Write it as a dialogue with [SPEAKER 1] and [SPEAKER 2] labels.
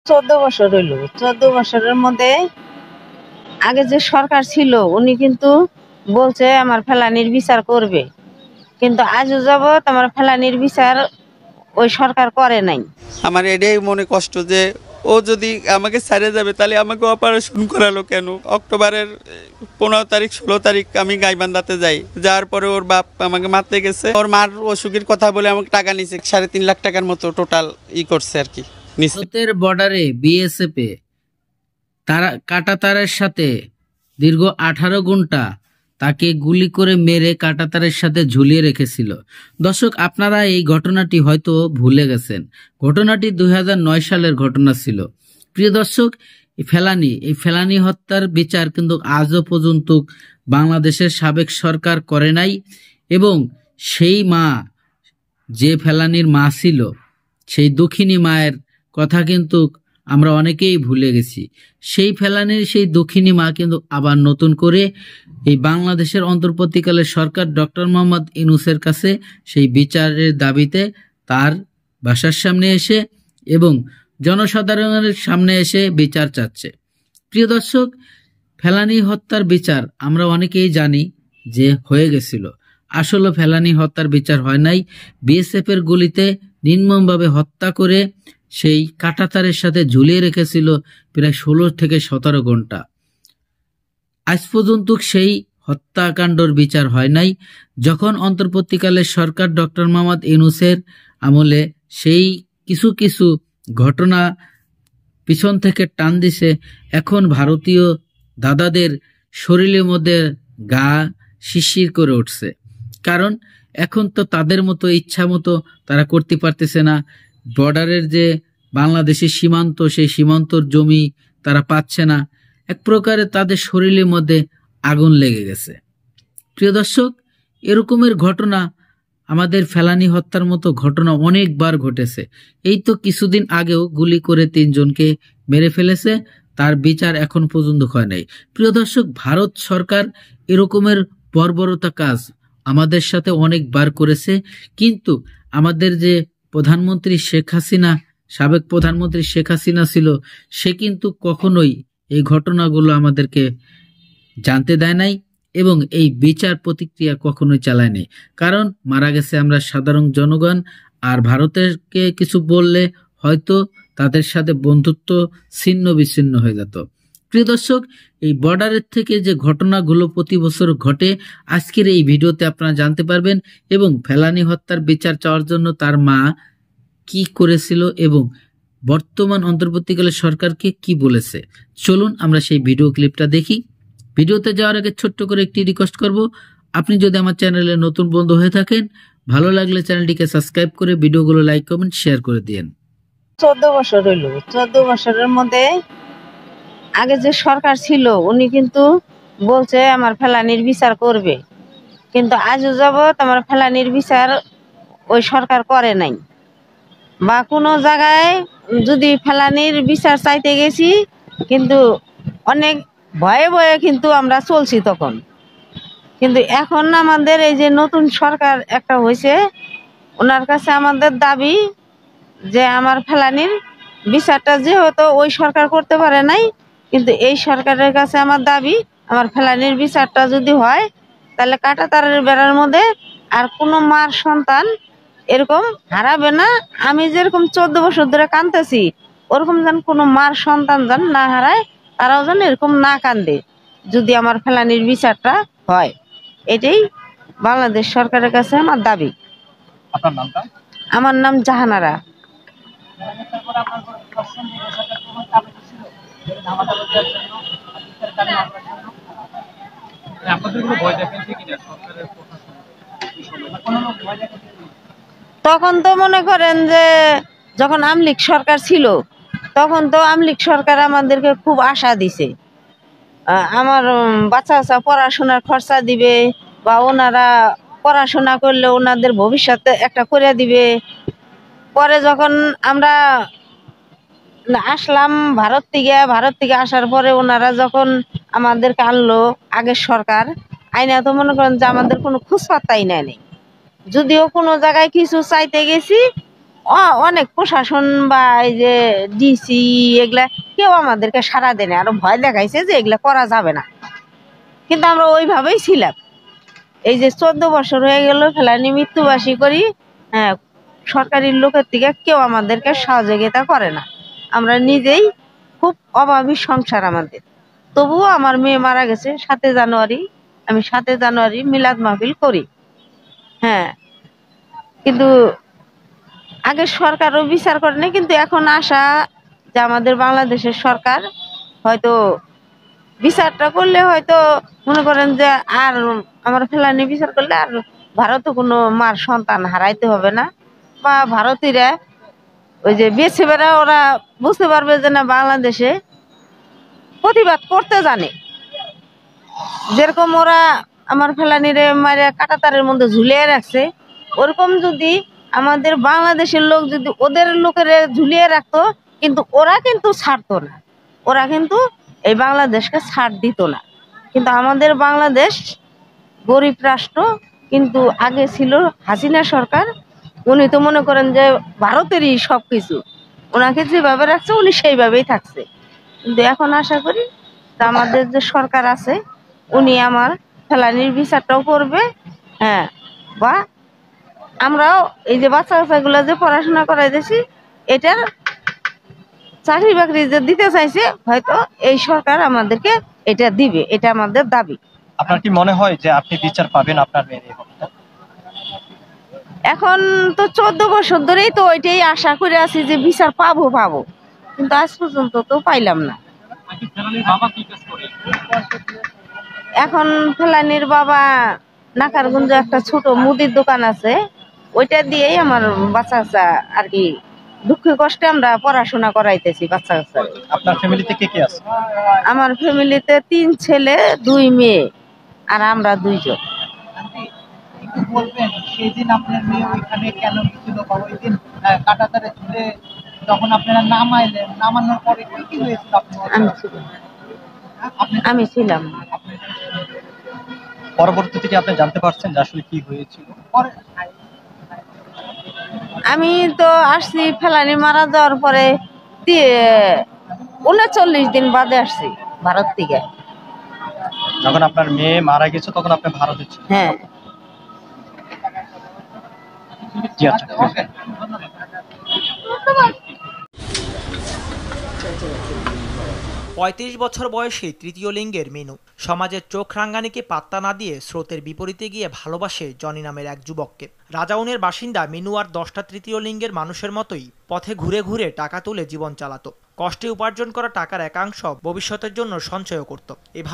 [SPEAKER 1] 14 বছর হইল। 14 বছরের মধ্যে আগে যে সরকার ছিল উনি কিন্তু বলছে আমার ফেলানির বিচার করবে, কিন্তু আজও যাবৎ আমার ফেলানির বিচার ওই সরকার করে নাই।
[SPEAKER 2] আমার এটাই মনে কষ্ট যে ও যদি আমাকে ছেড়ে যাবে তাহলে আমাকে অপারেশন করালো কেন? অক্টোবরের 15 তারিখ 16 তারিখ আমি গাইবান্ধাতে যাই, যাওয়ার পরে ওর বাপ আমাকে মারতে গেছে। ওর মার অসুখের কথা বলে আমাকে টাকা নিছে, 3.5 লাখ টাকার মতো টোটাল করছে আর কি।
[SPEAKER 3] ভারতের বর্ডারে বিএসএফ তারা কাঁটাতারের সাথে দীর্ঘ 18 ঘন্টা তাকে গুলি করে মেরে কাঁটাতারের সাথে ঝুলিয়ে রেখেছিল। দর্শক, আপনারা এই ঘটনাটি হয়তো ভুলে গেছেন। ঘটনাটি 2009 সালের ঘটনা ছিল। প্রিয় দর্শক, এই ফেলানি হত্যার বিচার কিন্তু আজও পর্যন্ত বাংলাদেশের সাবেক সরকার করে নাই, এবং সেই মা, যে ফেলানির মা ছিল, সেই দক্ষিণী মায়ের কথা কিন্তু আমরা অনেকেই ভুলে গেছি। সেই ফেলানির সেই দক্ষিণী মা কিন্তু আবার নতুন করে এই বাংলাদেশের অন্তর্বর্তীকালের সরকার ডক্টর মোহাম্মদ ইউনূসের কাছে সেই বিচারের দাবিতে তার বাসার সামনে এসে এবং জনসাধারণের সামনে এসে বিচার চাচ্ছে। প্রিয় দর্শক, ফেলানি হত্যার বিচার আমরা অনেকেই জানি যে হয়ে গেছিল। আসলে ফেলানি হত্যার বিচার হয় নাই। বিএসএফ এর গুলিতে নির্মমভাবে হত্যা করে সেই কাঁটাতারের সাথে ঝুলিয়ে রেখেছিল প্রায় 16 থেকে 17 ঘন্টা। আজ পর্যন্ত সেই হত্যাকাণ্ডর বিচার হয় নাই। যখন অন্তর্বর্তীকালের সরকার ডক্টর মোহাম্মদ ইউনূসের আমলে সেই কিছু কিছু ঘটনা পিছন থেকে টান দিছে, এখন ভারতীয় দাদাদের শরীরের মধ্যে গা শিরশির করে উঠছে। কারণ এখন তো তাদের মতো ইচ্ছা মতো তারা করতে পারতেছে না। বর্ডারের যে বাংলাদেশের সীমান্ত, সেই সীমান্তর জমি তারা পাচ্ছে না। এক প্রকারে তাদের শরীরের মধ্যে আগুন লেগে গেছে। প্রিয় দর্শক, এরকমের ঘটনা, আমাদের ফেলানি হত্যার মতো ঘটনা অনেকবার ঘটেছে। এই তো কিছুদিন আগেও গুলি করে 3 জনকে মেরে ফেলেছে, তার বিচার এখন পর্যন্ত হয় নাই। প্রিয় দর্শক, ভারত সরকার এরকমের বর্বরতা কাজ আমাদের সাথে অনেকবার করেছে, কিন্তু আমাদের যে প্রধানমন্ত্রী শেখ হাসিনা, সাবেক প্রধানমন্ত্রী শেখ হাসিনা ছিল, সে কিন্তু কখনোই এই ঘটনাগুলো আমাদেরকে জানতে দেয় নাই এবং এই বিচার প্রতিক্রিয়া কখনোই চালায় নাই। কারণ মারা গেছে আমরা সাধারণ জনগণ, আর ভারতেরকে কিছু বললে হয়তো তাদের সাথে বন্ধুত্ব ছিন্ন বিচ্ছিন্ন হয়ে যেত। প্রিয় দর্শক, এই বর্ডারের থেকে যে ঘটনাগুলো প্রতি বছর ঘটে, আজকের এই ভিডিওতে আপনারা জানতে পারবেন, এবং ফেলানি হত্যার বিচার চাওয়ার জন্য তার মা কি করেছিল এবং বর্তমান অন্তর্বর্তীকালের সরকারকে কি বলেছে। চলুন আমরা সেই ভিডিও ক্লিপটা দেখি। ভিডিওতে যাওয়ার আগে ছোট্ট করে একটি রিকোয়েস্ট করব, আপনি যদি আমার চ্যানেলে নতুন বন্ধু হয়ে থাকেন, ভালো লাগলে চ্যানেলটিকে সাবস্ক্রাইব করে ভিডিওগুলো লাইক কমেন্ট শেয়ার করে দিন।
[SPEAKER 1] 14 বছর হইল। 14 বছরের মধ্যে আগে যে সরকার ছিল উনি কিন্তু বলছে আমার ফেলানির বিচার করবে, কিন্তু আজও যাবৎ আমার ফেলানির বিচার ওই সরকার করে নাই। বা কোনো জায়গায় যদি ফেলানির বিচার চাইতে গেছি, কিন্তু অনেক ভয়ে ভয়ে কিন্তু আমরা চলছি তখন। কিন্তু এখন আমাদের এই যে নতুন সরকার একটা হয়েছে, ওনার কাছে আমাদের দাবি যে আমার ফেলানির বিচারটা যেহেতু ওই সরকার করতে পারে নাই, কিন্তু এই সরকারের কাছে আমার দাবি আমার ফেলানির বিচারটা যদি হয়, তাহলে কাঁটাতারের বেড়ার মধ্যে আর কোনো মার সন্তান এরকম হারাবে না। আমি যেরকম 14 বছর ধরে কাঁদতেছি, ওরকম যেন কোনো মার সন্তান যেন না হারায়, তারাও যেন এরকম না কান্দে যদি আমার ফেলানির বিচারটা হয়। এটাই বাংলাদেশ সরকারের কাছে আমার দাবি। আমার নাম জাহানারা। তখন তো মনে করেন যে যখন আওয়ামী লীগ সরকার ছিল, তখন তো আওয়ামী লীগ সরকার আমাদেরকে খুব আশা দিছে, আমার বাচ্চা বাচ্চা পড়াশোনার খরচা দিবে, বা ওনারা পড়াশোনা করলে ওনাদের ভবিষ্যতে একটা করে দিবে। পরে যখন আমরা আসলাম ভারত থেকে আসার পরে ওনারা যখন আমাদেরকে আনলো আগের সরকার, আইনা তো মনে করেন যে আমাদের কোনো খোঁজ পাত্তাই নেই। যদিও কোনো জায়গায় কিছু চাইতে গেছি, অনেক প্রশাসন বা এই যে ডিসি এগুলা কেউ আমাদেরকে সাড়া দেয় না, আরো ভয় দেখাইছে যে এগুলা করা যাবে না, কিন্তু আমরা ওইভাবেই ছিলাম। এই যে 14 বছর হয়ে গেল ফেলানি মৃত্যুবাসী করি, হ্যাঁ, সরকারি লোকের থেকে কেউ আমাদেরকে সহযোগিতা করে না, আমরা নিজেই খুব অভাবী সংসার আমাদের। তবুও আমার মেয়ে মারা গেছে 7 জানুয়ারি, আমি 7 জানুয়ারি মিলাদ মাহফিল করি। হ্যাঁ, কিন্তু আগে সরকারও বিচার করে না, কিন্তু এখন আশা যে আমাদের বাংলাদেশের সরকার হয়তো বিচারটা করলে হয়তো মনে করেন যে আর আমার ফেলানি বিচার করলে আর ভারতে কোনো মার সন্তান হারাইতে হবে না, বা ভারতীয়রা ওই যে বেছে বেড়া ওরা বুঝতে পারবে যে না বাংলাদেশে প্রতিবাদ করতে জানে। যেরকম ওরা আমার ফেলানিরে মারে কাঁটাতারের মধ্যে ঝুলিয়ে রাখছে, ওরকম যদি আমাদের বাংলাদেশের লোক যদি ওদের লোকের ঝুলিয়ে রাখতো, কিন্তু ওরা কিন্তু ছাড়তো না, ওরা কিন্তু এই বাংলাদেশকে ছাড় দিত না। কিন্তু আমাদের বাংলাদেশ গরিব রাষ্ট্র, কিন্তু আগে ছিল হাসিনা সরকার, উনি তো মনে করেন যে ভারতেরই সবকিছু, ওনাকে যেভাবে রাখছে উনি সেইভাবেই থাকছে। কিন্তু এখন আশা করি যে আমাদের যে সরকার আছে উনি আমার ফেলানির বিচারটাও করবে। হ্যাঁ, বা আমরাও এই যে বাচ্চা বাচ্চাগুলো যে পড়াশোনা করাইতেছি, এটার চাকরি বাকরি যে দিতে চাইছে, হয়তো এই সরকার আমাদেরকে এটা দিবে, এটা আমাদের দাবি।
[SPEAKER 4] আপনার কি মনে হয় যে আপনি বিচার পাবেন আপনার মেয়ের এই ঘটনায়?
[SPEAKER 1] এখন তো 14 বছর ধরেই তো ওইটাই আশা করে আছি যে বিচার পাবো পাবো, কিন্তু আজ পর্যন্ত তো পাইলাম না। এখন ফেলানির বাবা নাকারগঞ্জ একটা ছোট মুদির দোকান আছে, ওইটা দিয়েই আমার বাচ্চা কাচ্চা আর কি দুঃখে কষ্টে আমরা পড়াশোনা করাইতেছি বাচ্চা কাচ্চা।
[SPEAKER 4] আপনার ফ্যামিলিতে কে কে আছে?
[SPEAKER 1] আমার ফ্যামিলিতে 3 ছেলে 2 মেয়ে, আর আমরা 2 জন।
[SPEAKER 5] একটু বলবেন সেদিন আপনার মেয়ে ওইখানে কেন গেছিল, বা ওই দিন কাঁটাতারে ঝুলে যখন আপনারা নামাইলেন, নামানোর পরে কি কি হয়েছিল?
[SPEAKER 1] আমি ছিলাম।
[SPEAKER 4] পরবর্তীতে কি আপনি জানতে পারছেন যে আসলে কি হয়েছিল?
[SPEAKER 1] আমি তো আসছি ফেলানি মারা যাওয়ার পরে 39 দিন বাদে আসছি ভারত থেকে।
[SPEAKER 4] যখন আপনার মেয়ে মারা গেছে তখন আপনি ভারতে ছিলেন?
[SPEAKER 1] হ্যাঁ।
[SPEAKER 4] জি, আচ্ছা, ঠিক আছে।
[SPEAKER 6] ৩৫ বছর বয়সী তৃতীয় লিঙ্গের মিনু সমাজের চোখ রাঙ্গানিকে পাত্তা না দিয়ে স্রোতের বিপরীতে গিয়ে ভালোবাসে জনি নামের এক যুবককে। রাজাউনের বাসিন্দা মিনু আর 10টা তৃতীয় লিঙ্গের মানুষের মতোই পথে ঘুরে ঘুরে টাকা তুলে জীবন চালাতো। কষ্টে উপার্জন করা টাকার একাংশ ভবিষ্যতের জন্য সঞ্চয় করত। এভাবে